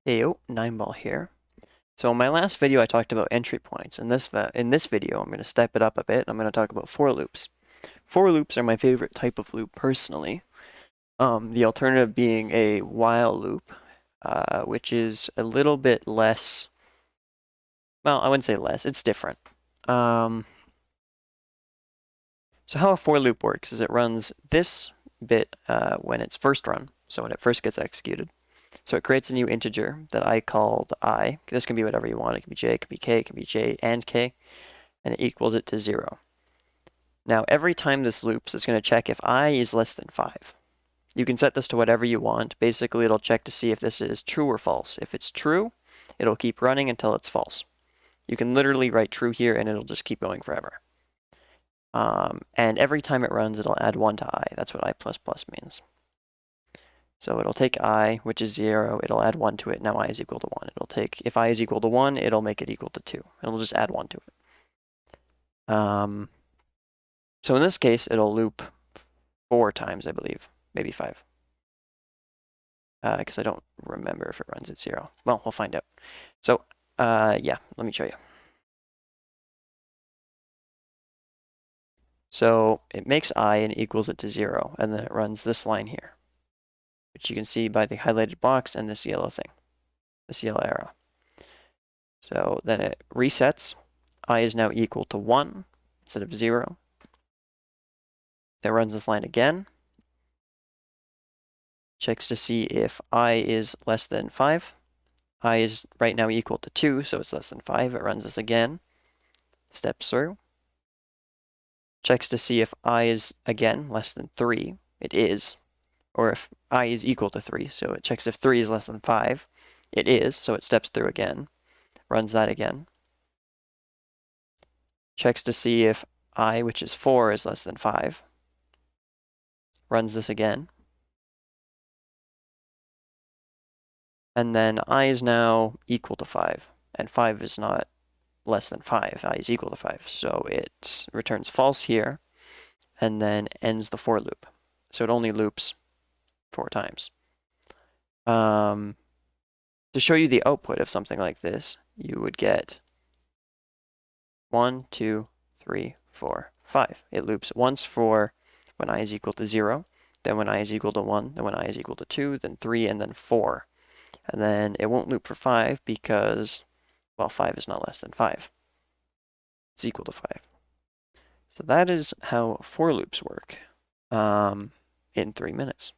Heyo, 9ball here. So in my last video I talked about entry points. In this video I'm going to step it up a bit. I'm going to talk about for loops. For loops are my favorite type of loop personally. The alternative being a while loop, which is a little bit less, well, I wouldn't say less, it's different. So how a for loop works is it runs this bit when it's first run, so when it first gets executed. So it creates a new integer that I called I. This can be whatever you want. It can be j, it can be k, it can be j and k, and it equals it to 0. Now every time this loops, it's going to check if I is less than 5. You can set this to whatever you want. Basically, it'll check to see if this is true or false. If it's true, it'll keep running until it's false. You can literally write true here and it'll just keep going forever. And every time it runs, it'll add 1 to I. That's what I++ means. So it'll take I, which is 0, it'll add 1 to it, now I is equal to 1. It'll take, if I is equal to 1, it'll make it equal to 2. It'll just add 1 to it. So in this case, it'll loop 4 times, I believe, maybe 5. Because I don't remember if it runs at 0. Well, we'll find out. So, yeah, let me show you. So it makes I and equals it to 0, and then it runs this line here, which you can see by the highlighted box and this yellow thing, this yellow arrow. So then it resets. I is now equal to 1 instead of 0. It runs this line again. Checks to see if I is less than 5. I is right now equal to 2, so it's less than 5. It runs this again. Steps through. Checks to see if I is, again, less than 3. It is. Or if I is equal to 3. So it checks if 3 is less than 5. It is, so it steps through again. Runs that again. Checks to see if I, which is 4, is less than 5. Runs this again. And then I is now equal to 5. And 5 is not less than 5. I is equal to 5. So it returns false here. And then ends the for loop. So it only loops 4 times. To show you the output of something like this, you would get 1, 2, 3, 4, 5. It loops once for when I is equal to 0, then when I is equal to 1, then when I is equal to 2, then 3, and then 4. And then it won't loop for 5 because, well, 5 is not less than 5. It's equal to 5. So that is how for loops work in 3 minutes.